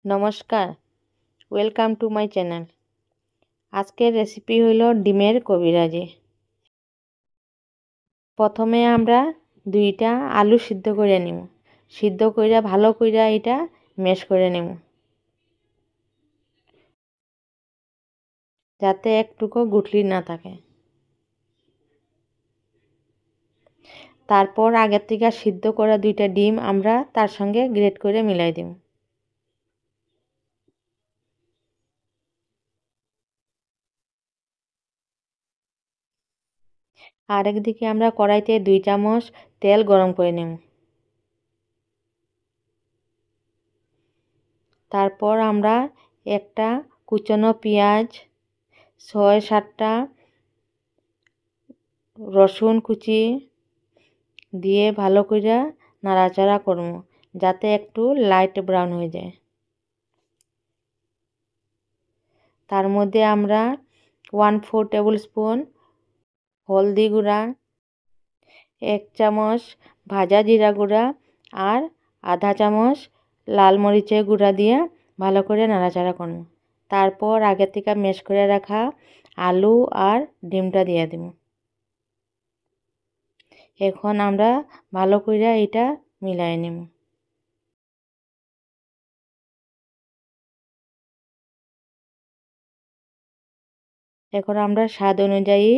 নমস্কার, welcome to my channel. আজকের recipe হইল ডিমের কবিরাজি। প্রথমে আমরা 2টা আলু সিদ্ধ করে নিব। সিদ্ধ করে ভালো করে এটা ম্যাশ করে নিব, যাতে একটুকু গুটলি না থাকে। তারপর আগের থেকে সিদ্ধ করা 2টা ডিম আমরা তার সঙ্গে গ্রেট করে মিলাই দিব। আর একদিকে আমরা কড়াইতে 2 চামচ তেল গরম করে নেব। তারপর আমরা একটা কুচনো পেঁয়াজ, 6-7টা রসুন কুচি দিয়ে ভালো করে নাড়াচাড়া করব, যাতে একটু লাইট ব্রাউন হয়ে যায়। তার মধ্যে আমরা 1/4 টেবিল স্পুন হলদি গুঁড়া, 1 চামচ ভাজা জিরা গুঁড়া আর আধা চামচ লাল মরিচের গুঁড়া দিয়ে ভালো করে নাড়াচাড়া করব। তারপর আগে থেকে ম্যাশ করে রাখা আলু আর ডিমটা দিয়ে দেব। এখন আমরা ভালো করে এটা মিলাই নেব। এখন আমরা স্বাদ অনুযায়ী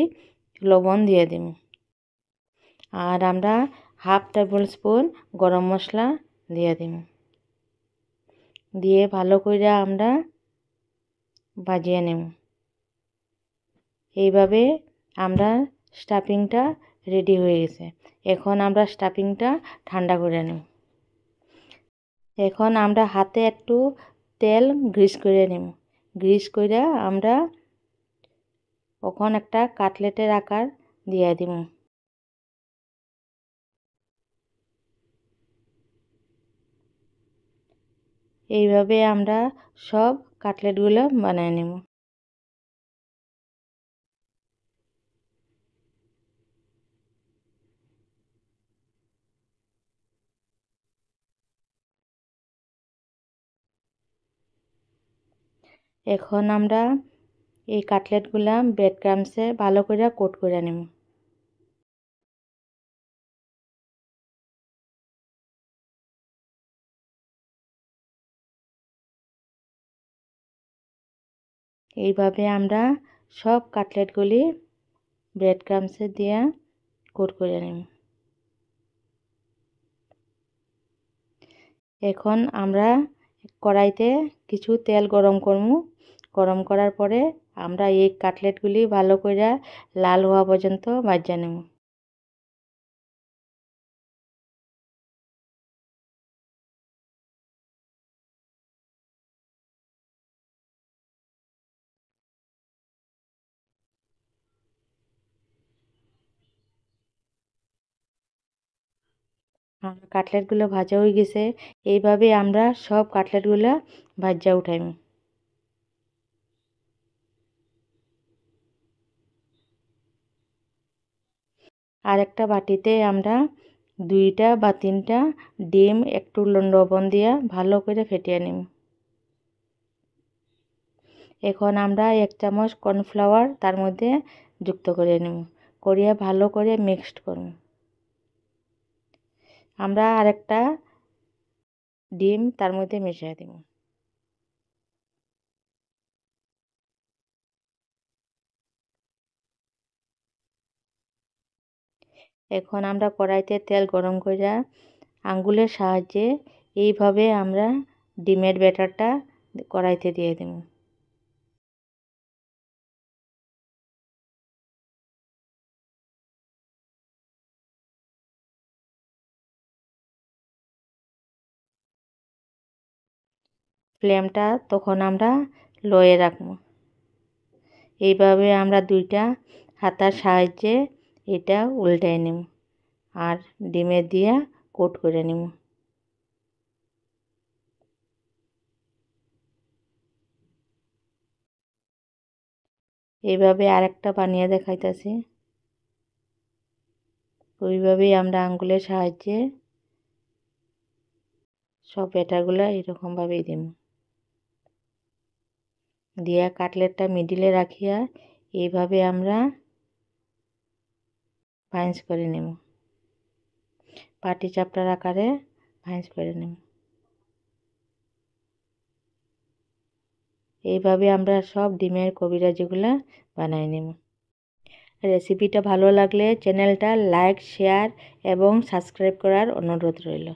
লবণ দিয়ে দেব। আর আমরা 1/2 টেবিল স্পুন গরম মশলা দিয়ে দেব। দিয়ে ভালো করে আমরা ভাজিয়ে নেব। এইভাবে আমরা স্টাফিংটা রেডি হয়ে গেছে। এখন আমরা স্টাফিংটা ঠান্ডা করে নেব। এখন আমরা হাতে একটু তেল গ্রিস করে নেব। গ্রিস করে আমরা এখন একটা কাটলেটের আকার দিয়ে দিব। এইভাবে আমরা সব কাটলেটগুলো বানিয়ে নেব। এখন আমরা এই কাটলেটগুলা ব্রেড ক্রামসে ভালো করে কোট করে নেব। এইভাবে আমরা সব কাটলেটগুলি ব্রেড ক্রামসে দিয়ে কোট করে নেব। এখন আমরা কড়াইতে কিছু তেল গরম করব। গরম করার পরে আমরা এই কাটলেটগুলি ভালো করে লাল হওয়া পর্যন্ত ভাজা নেব। কাটলেটগুলো ভাজা হয়ে গেছে। এইভাবে আমরা সব কাটলেটগুলো ভাজা উঠাইব। আর একটা বাটিতে আমরা 2টা বা 3টা ডিম একটু লবণ দিয়ে ভালো করে ফেটিয়ে নিব। এখন আমরা 1 চামচ কর্নফ্লাওয়ার তার মধ্যে যুক্ত করে নেব, করিয়ে ভালো করে মিক্সড করব। আমরা আরেকটা ডিম তার মধ্যে মিশিয়ে দেব। এখন আমরা কড়াইতে তেল গরম করে আঙ্গুলের সাহায্যে এইভাবে আমরা ডিমের ব্যাটারটা কড়াইতে দিয়ে দেব। ফ্লেমটা তখন আমরা লোয়ে রাখব। এইভাবে আমরা 2টা হাতার সাহায্যে এটা উল্টায় নেব আর ডিমে দিয়ে কোট করে নেব। এইভাবে আরেকটা বানিয়ে দেখাইতেছি। ওইভাবেই আমরা আঙ্গুলের সাহায্যে সব ব্যাটারগুলো এরকমভাবেই দেব। দিয়া কাটলেটটা মিডিলে রাখিয়া এইভাবে আমরা ভাঁজ করে নেব, পাটি চাপটার আকারে ভাঁজ করে নেব। এইভাবে আমরা সব ডিমের কবিরাজিগুলা বানাই নেব। রেসিপিটা ভালো লাগলে চ্যানেলটা লাইক, শেয়ার এবং সাবস্ক্রাইব করার অনুরোধ রইল।